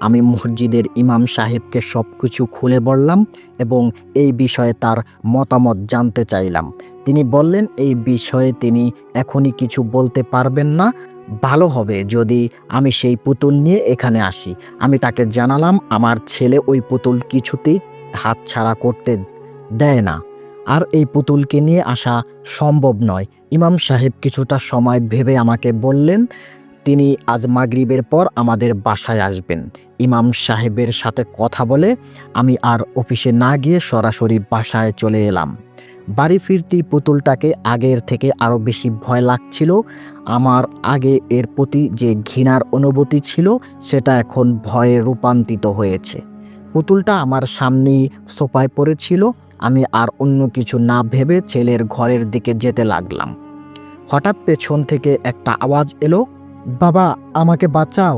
আমি মসজিদের ইমাম সাহেবকে সব কিছু খুলে বললাম এবং এই বিষয়ে তার মতামত জানতে চাইলাম। তিনি বললেন এই বিষয়ে তিনি এখনই কিছু বলতে পারবেন না। ভালো হবে যদি আমি সেই পুতুল নিয়ে এখানে আসি। আমি তাকে জানালাম আমার ছেলে ওই পুতুল কিছুতেই হাতছাড়া করতে দেয় না, আর এই পুতুলকে নিয়ে আসা সম্ভব নয়। ইমাম সাহেব কিছুটা সময় ভেবে আমাকে বললেন তিনি আজ মাগরিবের পর আমাদের বাসায় আসবেন। ইমাম সাহেবের সাথে কথা বলে আমি আর অফিসে না গিয়ে সরাসরি বাসায় চলে এলাম। বাড়ি ফিরতেই পুতুলটাকে আগের থেকে আরও বেশি ভয় লাগছিল। আমার আগে এর প্রতি যে ঘৃণার অনুভূতি ছিল সেটা এখন ভয়ে রূপান্তরিত হয়েছে। পুতুলটা আমার সামনেই সোফায় পড়েছিল আমি আর অন্য কিছু না ভেবে ছেলের ঘরের দিকে যেতে লাগলাম। হঠাৎ পেছন থেকে একটা আওয়াজ এলো, বাবা আমাকে বাঁচাও।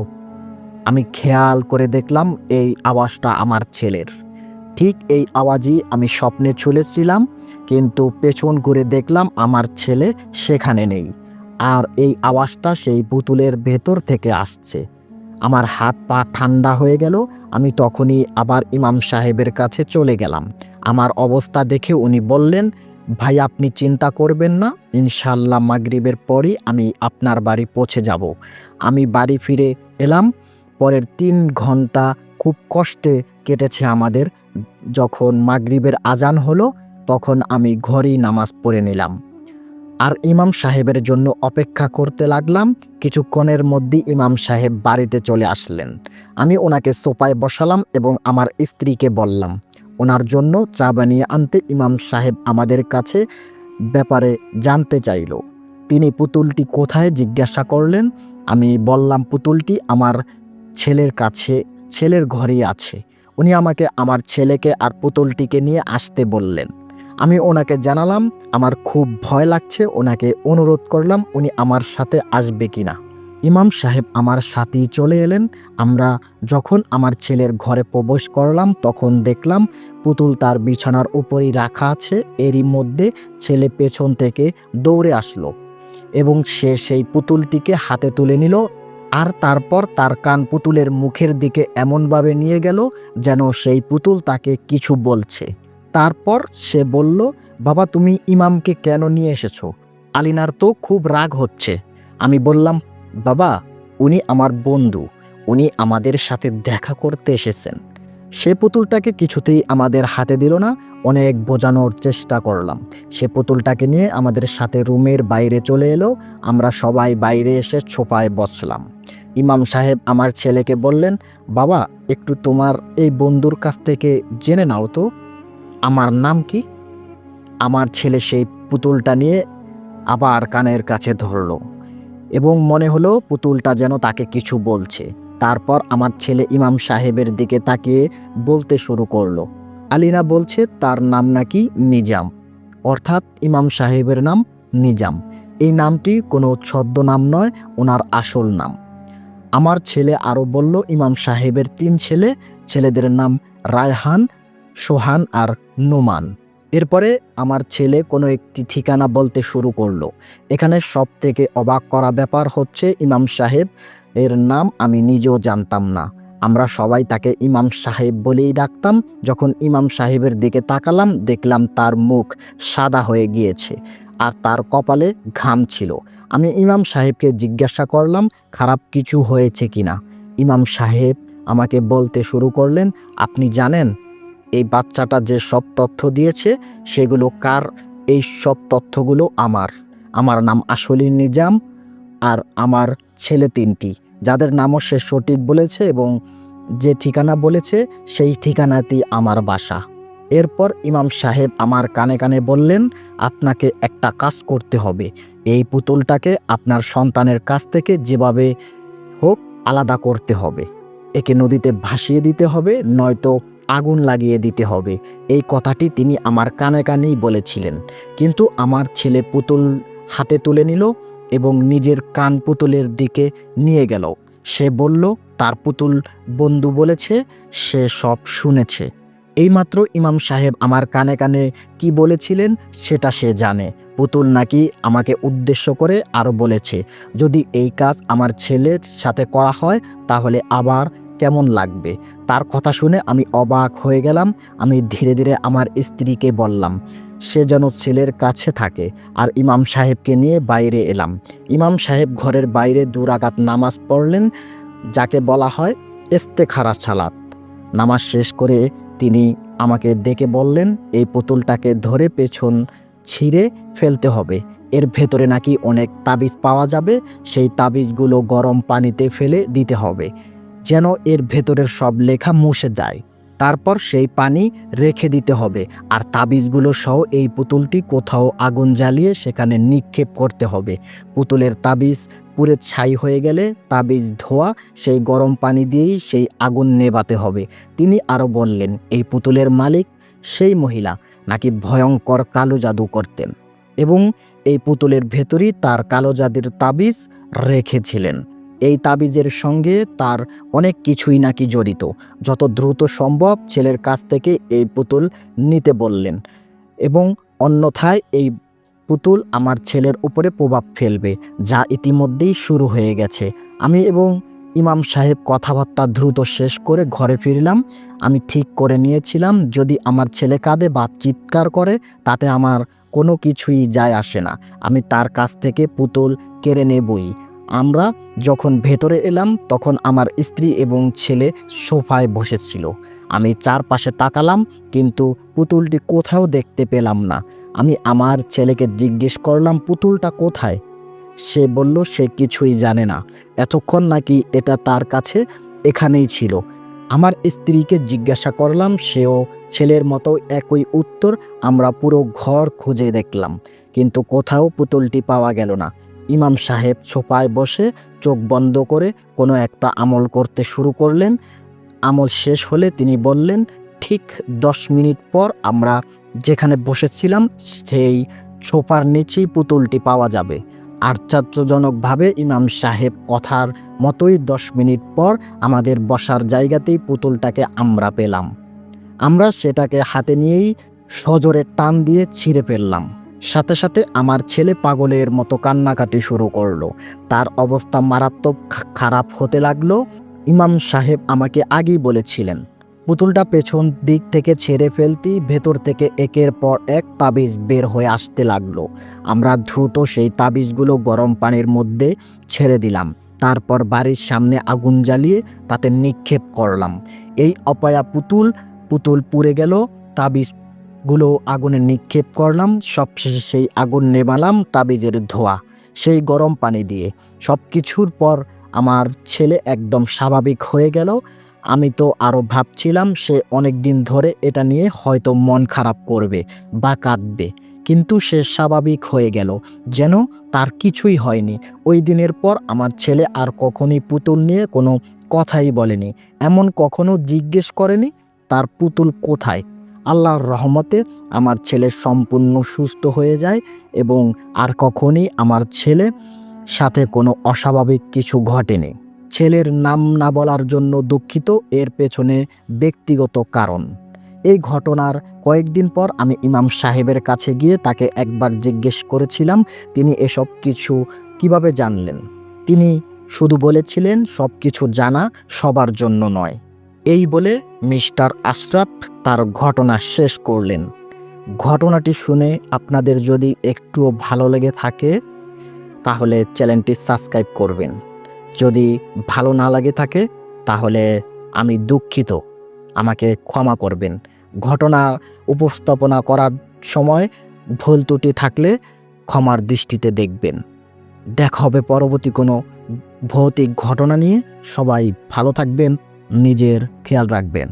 আমি খেয়াল করে দেখলাম এই আওয়াজটা আমার ছেলের। ঠিক এই আওয়াজই আমি স্বপ্নে শুনেছিলাম, কিন্তু পেছন ঘুরে দেখলাম আমার ছেলে সেখানে নেই, আর এই আওয়াজটা সেই পুতুলের ভেতর থেকে আসছে। আমার হাত পা ঠান্ডা হয়ে গেল। আমি তখনই আবার ইমাম সাহেবের কাছে চলে গেলাম। আমার অবস্থা দেখে উনি বললেন, ভাই আপনি চিন্তা করবেন না, ইনশাআল্লাহ মাগরিবের পরই আমি আপনার বাড়ি পৌঁছে যাব। আমি বাড়ি ফিরে এলাম। পরের ৩ ঘন্টা খুব কষ্টে কেটেছে আমাদের। যখন মাগরিবের আজান হলো তখন আমি ঘরেই নামাজ পড়ে নিলাম আর ইমাম সাহেবের জন্য অপেক্ষা করতে লাগলাম। কিছুক্ষণের মধ্যেই ইমাম সাহেব বাড়িতে চলে আসলেন। আমি ওনাকে সোফায় বসালাম এবং আমার স্ত্রীকে বললাম ওনার জন্য চা বানিয়ে আনতে। ইমাম সাহেব আমাদের কাছে ব্যাপারে জানতে চাইল। তিনি পুতুলটি কোথায় জিজ্ঞাসা করলেন। আমি বললাম পুতুলটি আমার ছেলের কাছে, ছেলের ঘরেই আছে। উনি আমাকে আমার ছেলেকে আর পুতুলটিকে নিয়ে আসতে বললেন। আমি ওনাকে জানালাম আমার খুব ভয় লাগছে, ওনাকে অনুরোধ করলাম উনি আমার সাথে আসবে কিনা। ইমাম সাহেব আমার সাথেই চলে এলেন। আমরা যখন আমার ছেলের ঘরে প্রবেশ করলাম তখন দেখলাম পুতুল তার বিছানার উপরই রাখা আছে। এরই মধ্যে ছেলে পেছন থেকে দৌড়ে আসলো এবং সে সেই পুতুলটিকে হাতে তুলে নিল, আর তারপর তার কান পুতুলের মুখের দিকে এমনভাবে নিয়ে গেল যেন সেই পুতুল তাকে কিছু বলছে। তারপর সে বলল, বাবা তুমি ইমামকে কেন নিয়ে এসেছো? আলিনার তো খুব রাগ হচ্ছে। আমি বললাম, বাবা উনি আমার বন্ধু, উনি আমাদের সাথে দেখা করতে এসেছেন। সে পুতুলটাকে কিছুতেই আমাদের হাতে দিল না। অনেক বোঝানোর চেষ্টা করলাম। সে পুতুলটাকে নিয়ে আমাদের সাথে রুমের বাইরে চলে এলো। আমরা সবাই বাইরে এসে সোফায় বসলাম। ইমাম সাহেব আমার ছেলেকে বললেন, বাবা একটু তোমার এই বন্ধুর কাছ থেকে জেনে নাও তো আমার নাম কি। আমার ছেলে সেই পুতুলটা নিয়ে আবার কানের কাছে ধরলো এবং মনে হলো পুতুলটা যেন তাকে কিছু বলছে। তারপর আমার ছেলে ইমাম সাহেবের দিকে তাকিয়ে বলতে শুরু করলো, আলিনা বলছে তার নাম নাকি নিজাম, অর্থাৎ ইমাম সাহেবের নাম নিজাম। এই নামটি কোনো ছদ্মনাম নয়, ওনার আসল নাম। আমার ছেলে আরও বলল ইমাম সাহেবের ৩ ছেলে, ছেলেদের নাম রায়হান, সোহান আর নোমান। এরপরে আমার ছেলে কোনো একটি ঠিকানা বলতে শুরু করলো। এখানে সব থেকে অবাক করা ব্যাপার হচ্ছে ইমাম সাহেব এর নাম আমি নিজেও জানতাম না। আমরা সবাই তাকে ইমাম সাহেব বলেই ডাকতাম। যখন ইমাম সাহেবের দিকে তাকালাম দেখলাম তার মুখ সাদা হয়ে গিয়েছে আর তার কপালে ঘাম ছিল। আমি ইমাম সাহেবকে জিজ্ঞাসা করলাম খারাপ কিছু হয়েছে কিনা। ইমাম সাহেব আমাকে বলতে শুরু করলেন, আপনি জানেন এই বাচ্চাটা যে সব তথ্য দিয়েছে সেগুলো কার? এই সব তথ্যগুলো আমার নাম আসলি নিজাম আর আমার ছেলে ৩টি, যাদের নামও সে সঠিক বলেছে এবং যে ঠিকানা বলেছে সেই ঠিকানাতেই আমার বাসা। এরপর ইমাম সাহেব আমার কানে কানে বললেন, আপনাকে একটা কাজ করতে হবে। এই পুতুলটাকে আপনার সন্তানের কাছ থেকে যেভাবে হোক আলাদা করতে হবে। একে নদীতে ভাসিয়ে দিতে হবে, নয়তো আগুন লাগিয়ে দিতে হবে। এই কথাটি তিনি আমার কানে কানেই বলেছিলেন। কিন্তু আমার ছেলে পুতুল হাতে তুলে নিল এবং নিজের কান পুতুলের দিকে নিয়ে গেল। সে বলল তার পুতুল বন্ধু বলেছে, সে সব শুনেছে। এইমাত্র ইমাম সাহেব আমার কানে কানে কি বলেছিলেন সেটা সে জানে। পুতুল নাকি আমাকে উদ্দেশ্য করে আরও বলেছে, যদি এই কাজ আমার ছেলের সাথে করা হয় তাহলে আবার কেমন লাগবে। তার কথা শুনে আমি অবাক হয়ে গেলাম। আমি ধীরে ধীরে আমার স্ত্রীকে বললাম সে যেন ছেলের কাছে থাকে, আর ইমাম সাহেবকে নিয়ে বাইরে এলাম। ইমাম সাহেব ঘরের বাইরে 2 রাকাত নামাজ পড়লেন, যাকে বলা হয় ইস্তেখারা সালাত। নামাজ শেষ করে তিনি আমাকে ডেকে বললেন এই পুতুলটাকে ধরে পেছন ছিঁড়ে ফেলতে হবে। এর ভেতরে নাকি অনেক তাবিজ পাওয়া যাবে, সেই তাবিজগুলো গরম পানিতে ফেলে দিতে হবে যেন এর ভেতরের সব লেখা মুছে যায়। তারপর সেই পানি রেখে দিতে হবে, আর তাবিজগুলো সহ এই পুতুলটি কোথাও আগুন জ্বালিয়ে সেখানে নিক্ষেপ করতে হবে। পুতুলের তাবিজ পুড়ে ছাই হয়ে গেলে তাবিজ ধোয়া সেই গরম পানি দিয়েই সেই আগুন নেভাতে হবে। তিনি আরও বললেন এই পুতুলের মালিক সেই মহিলা, নাকি ভয়ঙ্কর কালো জাদু করতেন এবং এই পুতুলের ভেতরই তার কালো জাদুর তাবিজ রেখেছিলেন। এই তাবিজের সঙ্গে তার অনেক কিছুই নাকি জড়িত। যত দ্রুত সম্ভব ছেলের কাছ থেকে এই পুতুল নিতে বললেন এবং অন্যথায় এই পুতুল আমার ছেলের উপরে প্রভাব ফেলবে, যা ইতিমধ্যেই শুরু হয়ে গেছে। আমি এবং ইমাম সাহেব কথাবার্তা দ্রুত শেষ করে ঘরে ফিরলাম। আমি ঠিক করে নিয়েছিলাম যদি আমার ছেলে কাঁদে বা চিৎকার করে তাতে আমার কোনো কিছুই যায় আসে না, আমি তার কাছ থেকে পুতুল কেড়ে নেবই। আমরা যখন ভেতরে এলাম তখন আমার স্ত্রী এবং ছেলে সোফায় বসেছিল। আমি চারপাশে তাকালাম কিন্তু পুতুলটি কোথাও দেখতে পেলাম না। আমি আমার ছেলেকে জিজ্ঞেস করলাম পুতুলটা কোথায়। সে বলল সে কিছুই জানে না, এতক্ষণ নাকি এটা তার কাছে এখানেই ছিল। আমার স্ত্রীকে জিজ্ঞাসা করলাম, সেও ছেলের মতো একই উত্তর। আমরা পুরো ঘর খুঁজে দেখলাম কিন্তু কোথাও পুতুলটি পাওয়া গেল না। ইমাম সাহেব সোফায় বসে চোখ বন্ধ করে কোনো একটা আমল করতে শুরু করলেন। আমল শেষ হলে তিনি বললেন, ঠিক 10 মিনিট পর আমরা যেখানে বসেছিলাম সেই সোফার নিচেই পুতুলটি পাওয়া যাবে। আশ্চর্যজনকভাবে ইমাম সাহেব কথার মতোই 10 মিনিট পর আমাদের বসার জায়গাতেই পুতুলটাকে আমরা পেলাম। আমরা সেটাকে হাতে নিয়েই সজোরে টান দিয়ে ছিঁড়ে ফেললাম। সাথে সাথে আমার ছেলে পাগলের মতো কান্নাকাটি শুরু করলো। তার অবস্থা মারাত্মক খারাপ হতে লাগলো। ইমাম সাহেব আমাকে আগেই বলেছিলেন পুতুলটা পেছন দিক থেকে ছেড়ে ফেলতেই ভেতর থেকে একের পর এক তাবিজ বের হয়ে আসতে লাগলো। আমরা দ্রুত সেই তাবিজগুলো গরম পানির মধ্যে ছেড়ে দিলাম। তারপর বাড়ির সামনে আগুন জ্বালিয়ে তাতে নিক্ষেপ করলাম। এই অপায়া পুতুল পুড়ে গেল। তাবিজগুলো আগুনে নিক্ষেপ করলাম। সবশেষে সেই আগুন নেভালাম তাবিজের ধোঁয়া সেই গরম পানি দিয়ে। সব কিছুর পর আমার ছেলে একদম স্বাভাবিক হয়ে গেল। আমি তো আরও ভাবছিলাম সে অনেক দিন ধরে এটা নিয়ে হয়তো মন খারাপ করবে বা কাঁদবে, কিন্তু সে স্বাভাবিক হয়ে গেল, যেন তার কিছুই হয়নি। ওই দিনের পর আমার ছেলে আর কখনোই পুতুল নিয়ে কোনো কথাই বলেনি, এমন কখনো জিজ্ঞেস করেনি তার পুতুল কোথায়। আল্লাহর রহমতে আমার ছেলে সম্পূর্ণ সুস্থ হয়ে যায় এবং আর কখনই আমার ছেলে সাথে কোনো অস্বাভাবিক কিছু ঘটেনি। ছেলের নাম না বলার জন্য দুঃখিত, এর পেছনে ব্যক্তিগত কারণ। এই ঘটনার কয়েকদিন পর আমি ইমাম সাহেবের কাছে গিয়ে তাকে একবার জিজ্ঞেস করেছিলাম তিনি এসব কিছু কিভাবে জানলেন। তিনি শুধু বলেছিলেন সব কিছু জানা সবার জন্য নয়। এই বলে মিস্টার আশরাফ তার ঘটনা শেষ করলেন। ঘটনাটি শুনে আপনাদের যদি একটুও ভালো লেগে থাকে তাহলে চ্যানেলটি সাবস্ক্রাইব করবেন। যদি ভালো না লাগে থাকে তাহলে আমি দুঃখিত, আমাকে ক্ষমা করবেন। ঘটনা উপস্থাপনা করার সময় ভুল ত্রুটি থাকলে ক্ষমার দৃষ্টিতে দেখবেন। দেখা হবে পরবর্তী কোনো ভৌতিক ঘটনা নিয়ে। সবাই ভালো থাকবেন, নিজের খেয়াল রাখবেন।